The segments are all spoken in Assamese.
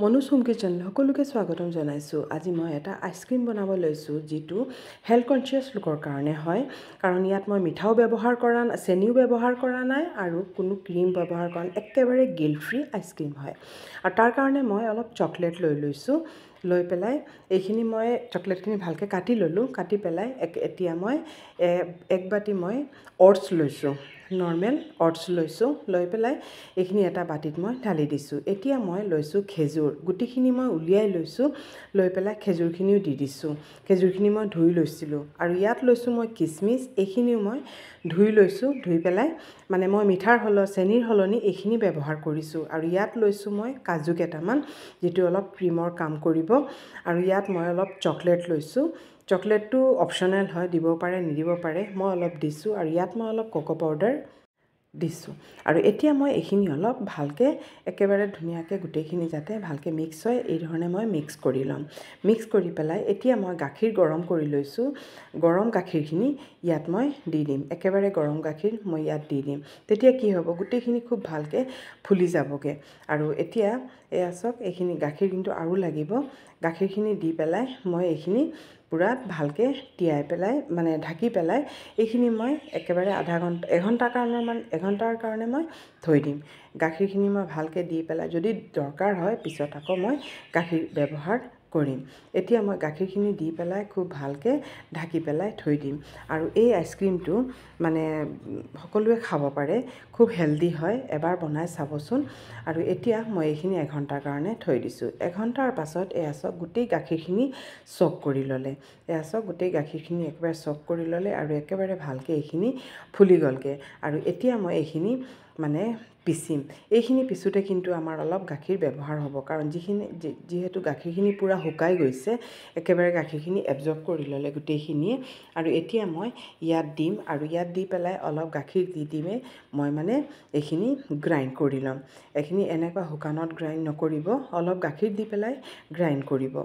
মনুজ হোম কিচেন সকলোকে স্বাগতম জনাইছোঁ। আজি মই এটা আইচক্ৰীম বনাব লৈছোঁ যিটো হেল্থ কনচিয়াছ লোকৰ কাৰণে হয়, কাৰণ ইয়াত মই মিঠাও ব্যৱহাৰ কৰা নাই, চেনিও ব্যৱহাৰ কৰা নাই আৰু কোনো ক্ৰীম ব্যৱহাৰ কৰা নাই, একেবাৰে গিল্ট ফ্ৰী আইচক্ৰীম হয়। আৰু তাৰ কাৰণে মই অলপ চকলেট লৈছোঁ। লৈ পেলাই এইখিনি মই চকলেটখিনি ভালকৈ কাটি ল'লোঁ। কাটি পেলাই এতিয়া মই এক বাটি মই অ'টছ লৈছোঁ, নৰ্মেল অ'টছ লৈছোঁ। লৈ পেলাই এইখিনি এটা বাটিত মই ঢালি দিছোঁ। এতিয়া মই লৈছোঁ খেজুৰ, গুটিখিনি মই উলিয়াই লৈছোঁ। লৈ পেলাই খেজুৰখিনিও দি দিছোঁ। খেজুৰখিনি মই ধুই লৈছিলোঁ। আৰু ইয়াত লৈছোঁ মই কিচমিচ, এইখিনিও মই ধুই লৈছোঁ। ধুই পেলাই মানে মই মিঠাৰ চেনিৰ সলনি এইখিনি ব্যৱহাৰ কৰিছোঁ। আৰু ইয়াত লৈছোঁ মই কাজু কেইটামান, যিটো অলপ ক্ৰীমৰ কাম কৰিব। আৰু ইয়াত মই অলপ চকলেট লৈছোঁ। চকলেটটো অপশ্যনেল হয়, দিব পাৰে নিদিব পাৰে, মই অলপ দিছোঁ। আৰু ইয়াত মই অলপ কোকো পাউডাৰ দিছোঁ। আৰু এতিয়া মই এইখিনি অলপ ভালকৈ একেবাৰে ধুনীয়াকৈ গোটেইখিনি যাতে ভালকৈ মিক্স হয়, এই ধৰণে মই মিক্স কৰি ল'ম। মিক্স কৰি পেলাই এতিয়া মই গাখীৰ গৰম কৰি লৈছোঁ। গৰম গাখীৰখিনি ইয়াত মই দি দিম, একেবাৰে গৰম গাখীৰ মই ইয়াত দি দিম। তেতিয়া কি হ'ব, গোটেইখিনি খুব ভালকৈ ফুলি যাবগৈ। আৰু এতিয়া এয়া চাওক, এইখিনি গাখীৰ কিন্তু আৰু লাগিব। গাখীৰখিনি দি পেলাই মই এইখিনি পূৰা ভালকৈ তিয়াই পেলাই মানে ঢাকি পেলাই এইখিনি মই একেবাৰে এঘণ্টাৰ কাৰণে মই থৈ দিম। গাখীৰখিনি মই ভালকৈ দি পেলাই যদি দৰকাৰ হয় পিছত আকৌ মই গাখীৰ ব্যৱহাৰ কৰিম। এতিয়া মই গাখীৰখিনি দি পেলাই খুব ভালকৈ ঢাকি পেলাই থৈ দিম। আৰু এই আইচক্ৰীমটো মানে সকলোৱে খাব পাৰে, খুব হেল্ডি হয়, এবাৰ বনাই চাবচোন। আৰু এতিয়া মই এইখিনি এঘণ্টাৰ কাৰণে থৈ দিছোঁ। এঘণ্টাৰ পাছত এয়া চাওক, গোটেই গাখীৰখিনি চক কৰি ল'লে। এয়া চাওক, গোটেই গাখীৰখিনি একেবাৰে চক কৰি ল'লে আৰু একেবাৰে ভালকৈ এইখিনি ফুলি গ'লগৈ। আৰু এতিয়া মই এইখিনি মানে পিচিম। এইখিনি পিছোঁতে কিন্তু আমাৰ অলপ গাখীৰ ব্যৱহাৰ হ'ব, কাৰণ যিহেতু গাখীৰখিনি পূৰা শুকাই গৈছে, একেবাৰে গাখীৰখিনি এবজৰ্ব কৰি ল'লে গোটেইখিনিয়ে। আৰু এতিয়া মই ইয়াত দিম, আৰু ইয়াত দি পেলাই অলপ গাখীৰ দি মই মানে এইখিনি গ্ৰাইণ্ড কৰি ল'ম। এইখিনি এনেকুৱা শুকানত গ্ৰাইণ্ড নকৰিব, অলপ গাখীৰ দি পেলাই গ্ৰাইণ্ড কৰিব।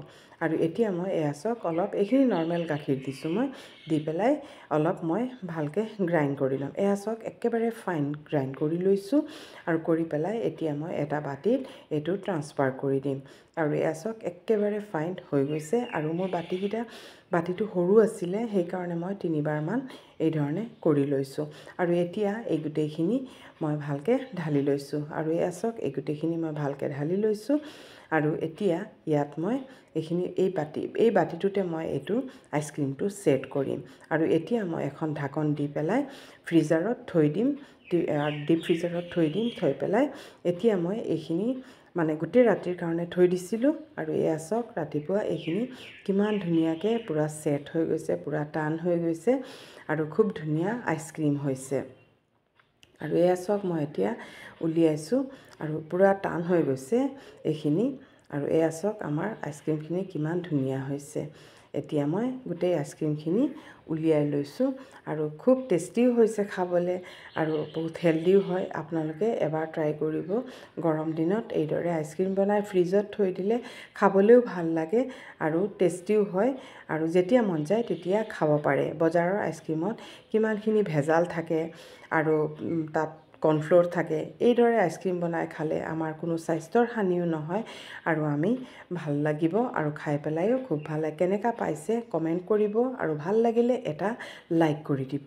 আৰু এতিয়া মই এয়া চাওক, অলপ এইখিনি নৰ্মেল গাখীৰ দিছোঁ মই, দি পেলাই অলপ মই ভালকৈ গ্ৰাইণ্ড কৰি ল'ম। এয়া চাওক, একেবাৰে ফাইন গ্ৰাইণ্ড কৰি লৈছোঁ। আৰু কৰি পেলাই এতিয়া মই এটা বাটিত এইটো ট্ৰান্সফাৰ কৰি দিম। আৰু এয়া চাওক, একেবাৰে ফাইন হৈ গৈছে। আৰু মোৰ বাতিটো সৰু আছিলে, সেইকাৰণে মই 3বাৰমান এই ধৰণে কৰি লৈছোঁ। আৰু এতিয়া এই গোটেইখিনি মই ভালকৈ ঢালি লৈছোঁ। আৰু এয়া চাওক, এই গোটেইখিনি মই ভালকৈ ঢালি লৈছোঁ। আৰু এতিয়া ইয়াত মই এইখিনি এই বাতিটোতে মই এইটো আইচক্ৰীমটো ছেট কৰিম। আৰু এতিয়া মই এখন ঢাকন দি পেলাই ফ্ৰিজাৰত থৈ দিম, ডিপ ফ্ৰিজাৰত থৈ দিম। থৈ পেলাই এতিয়া মই এইখিনি মানে গোটেই ৰাতিৰ কাৰণে থৈ দিছিলোঁ। আৰু এয়া চাওক, ৰাতিপুৱা এইখিনি কিমান ধুনীয়াকৈ পূৰা ছেট হৈ গৈছে, পূৰা টান হৈ গৈছে, আৰু খুব ধুনীয়া আইচক্ৰীম হৈছে। আৰু এয়া চাওক, মই এতিয়া উলিয়াইছোঁ আৰু পূৰা টান হৈ গৈছে এইখিনি। আৰু এয়া চাওক, আমাৰ আইচক্ৰীমখিনি কিমান ধুনীয়া হৈছে। এতিয়া মই গোটেই আইচক্ৰীমখিনি উলিয়াই লৈছোঁ। আৰু খুব টেষ্টিও হৈছে খাবলৈ, আৰু বহুত হেল্ডিও হয়। আপোনালোকে এবাৰ ট্ৰাই কৰিব। গৰম দিনত এইদৰে আইচক্ৰীম বনাই ফ্ৰিজত থৈ দিলে খাবলৈও ভাল লাগে আৰু টেষ্টিও হয়। আৰু যেতিয়া মন যায় তেতিয়া খাব পাৰে। বজাৰৰ আইচক্ৰীমত কিমানখিনি ভেজাল থাকে আৰু তাত কৰ্ণফ্ল'ৰ থাকে। এইদৰে আইচক্ৰীম বনাই খালে আমাৰ কোনো স্বাস্থ্যৰ হানিও নহয়, আৰু আমি ভাল লাগিব, আৰু খাই পেলাইও খুব ভাল লাগে। কেনেকুৱা পাইছে কমেণ্ট কৰিব, আৰু ভাল লাগিলে এটা লাইক কৰি দিব।